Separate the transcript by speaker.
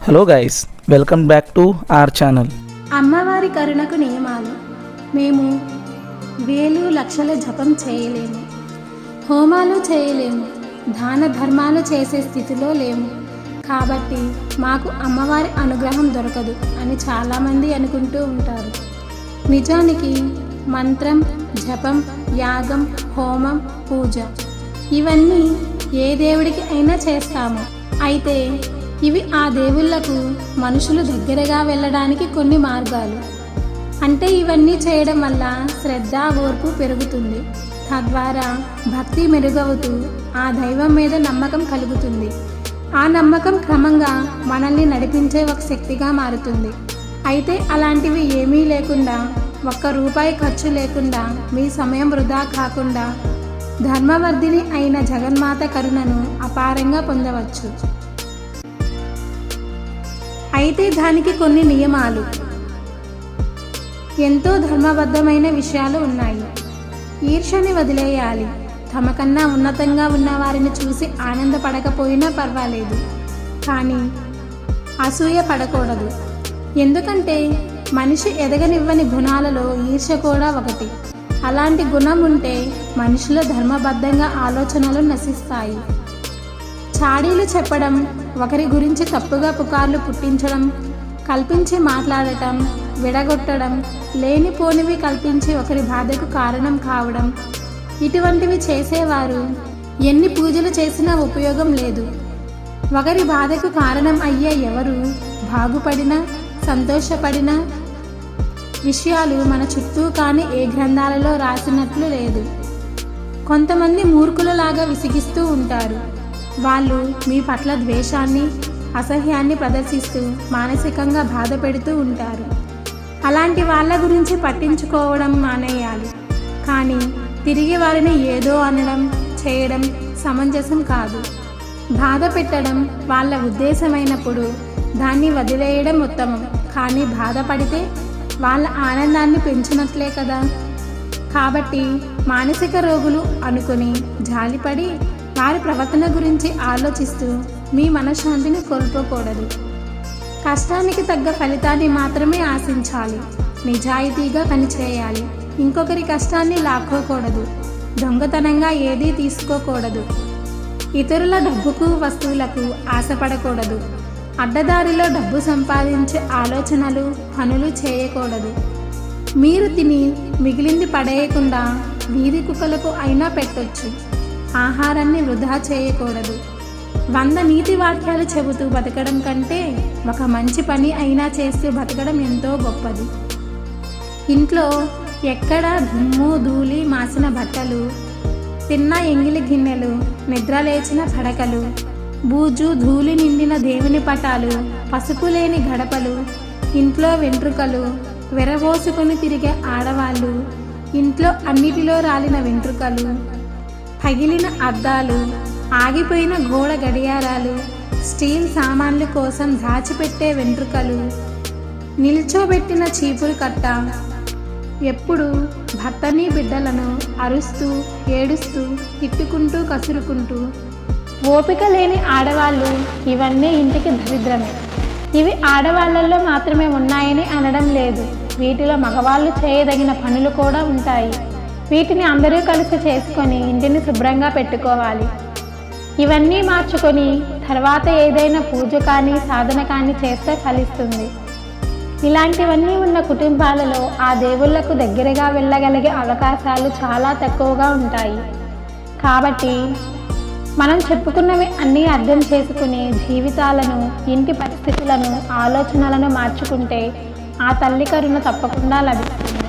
Speaker 1: Hello guys, welcome back to our channel.
Speaker 2: అమ్మవారి కరుణకు నియమాలు. మేము వేలు లక్షల జపం చేయలేము, హోమాలు చేయలేము, దాన ధర్మాలు చేసే స్థితిలో లేము. కాబట్టి మాకు అమ్మవారి అనుగ్రహం దొరకదు అని చాలామంది అనుకుంటూ ఉంటారు. నిజానికి మంత్రం, జపం, యాగం, హోమం, పూజ ఇవన్నీ ఏ దేవుడికి అయినా చేస్తాము. అయితే ఇవి ఆ దేవుళ్లకు మనుషులు దగ్గరగా వెళ్ళడానికి కొన్ని మార్గాలు. అంటే ఇవన్నీ చేయడం వల్ల శ్రద్ధ, ఓర్పు పెరుగుతుంది. తద్వారా భక్తి మెరుగవుతూ ఆ దైవం మీద నమ్మకం కలుగుతుంది. ఆ నమ్మకం క్రమంగా మనల్ని నడిపించే ఒక శక్తిగా మారుతుంది. అయితే అలాంటివి ఏమీ లేకుండా, ఒక్క రూపాయి ఖర్చు లేకుండా, మీ సమయం వృధా కాకుండా ధర్మవర్ధిని అయిన జగన్మాత కరుణను అపారంగా పొందవచ్చు. అయితే దానికి కొన్ని నియమాలు, ఎంతో ధర్మబద్ధమైన విషయాలు ఉన్నాయి. ఈర్ష్యని వదిలేయాలి. తమకన్నా ఉన్నతంగా ఉన్న వారిని చూసి ఆనందపడకపోయినా పర్వాలేదు, కానీ అసూయ పడకూడదు. ఎందుకంటే మనిషి ఎదగనివ్వని గుణాలలో ఈర్ష్య కూడా ఒకటి. అలాంటి గుణం ఉంటే మనిషిలో ధర్మబద్ధంగా ఆలోచనలు నశిస్తాయి. చాడీలు చెప్పడం, ఒకరి గురించి తప్పుగా పుకార్లు పుట్టించడం, కల్పించి మాట్లాడటం, విడగొట్టడం, లేనిపోనివి కల్పించి ఒకరి బాధకు కారణం కావడం, ఇటువంటివి చేసేవారు ఎన్ని పూజలు చేసినా ఉపయోగం లేదు. ఒకరి బాధకు కారణం అయ్యే ఎవరు బాగుపడినా, సంతోషపడినా విషయాలు మన చుట్టూ కానీ ఏ గ్రంథాలలో రాసినట్లు లేదు. కొంతమంది మూర్ఖులలాగా విసిగిస్తూ ఉంటారు. వాళ్ళు మీ పట్ల ద్వేషాన్ని, అసహ్యాన్ని ప్రదర్శిస్తూ మానసికంగా బాధ పెడుతూ ఉంటారు. అలాంటి వాళ్ళ గురించి పట్టించుకోవడం మానేయాలి. కానీ తిరిగి వారిని ఏదో అనడం, చేయడం సమంజసం కాదు. బాధ పెట్టడం వాళ్ళ ఉద్దేశమైనప్పుడు దాన్ని వదిలేయడం ఉత్తమం. కానీ బాధపడితే వాళ్ళ ఆనందాన్ని పెంచినట్లే కదా. కాబట్టి మానసిక రోగులు అనుకుని జాలిపడి వారి ప్రవర్తన గురించి ఆలోచిస్తూ మీ మనశ్శాంతిని కోల్పోకూడదు. కష్టానికి తగ్గ ఫలితాన్ని మాత్రమే ఆశించాలి. నిజాయితీగా పనిచేయాలి. ఇంకొకరి కష్టాన్ని లాక్కోకూడదు. దొంగతనంగా ఏదీ తీసుకోకూడదు. ఇతరుల డబ్బుకు, వస్తువులకు ఆశపడకూడదు. అడ్డదారిలో డబ్బు సంపాదించే ఆలోచనలు, పనులు చేయకూడదు. మీరు తిని మిగిలింది పడేయకుండా వీధి కుక్కలకు అయినా పెట్టొచ్చు. ఆహారాన్ని వృధా చేయకూడదు. 100 నీతి వాక్యాలు చెబుతూ బతకడం కంటే ఒక మంచి పని అయినా చేస్తూ బతకడం ఎంతో గొప్పది. ఇంట్లో ఎక్కడ దుమ్ము, ధూళి, మాసిన బట్టలు, తిన్న ఎంగిలి గిన్నెలు, నిద్ర లేచిన పడకలు, బూజు ధూళి నిండిన దేవుని పటాలు, పసుపు లేని గడపలు, ఇంట్లో వెంట్రుకలు, వెరబోసుకొని తిరిగే ఆడవాళ్ళు, ఇంట్లో అన్నిటిలో రాలిన వెంట్రుకలు, పగిలిన అద్దాలు, ఆగిపోయిన గోడ గడియారాలు, స్టీల్ సామాన్ల కోసం దాచిపెట్టే వెంట్రుకలు, నిల్చోబెట్టిన చీపురు కట్ట, ఎప్పుడు భర్తని బిడ్డలను అరుస్తూ, ఏడుస్తూ, తిట్టుకుంటూ, కసురుకుంటూ ఓపిక లేని ఆడవాళ్ళు, ఇవన్నీ ఇంటికి దరిద్రమే. ఇవి ఆడవాళ్ళల్లో మాత్రమే ఉన్నాయని అనడం లేదు. వీటిలో మగవాళ్ళు చేయదగిన పనులు కూడా ఉంటాయి. వీటిని అందరూ కలిసి చేసుకొని ఇంటిని శుభ్రంగా పెట్టుకోవాలి. ఇవన్నీ మార్చుకొని తర్వాత ఏదైనా పూజ కానీ, సాధన కానీ చేస్తే ఫలిస్తుంది. ఇలాంటివన్నీ ఉన్న కుటుంబాలలో ఆ దేవుళ్లకు దగ్గరగా వెళ్ళగలిగే అవకాశాలు చాలా తక్కువగా ఉంటాయి. కాబట్టి మనం చెప్పుకున్నవి అన్నీ అర్థం చేసుకుని జీవితాలను, ఇంటి పరిస్థితులను, ఆలోచనలను మార్చుకుంటే ఆ తల్లి కరుణ తప్పకుండా లభిస్తుంది.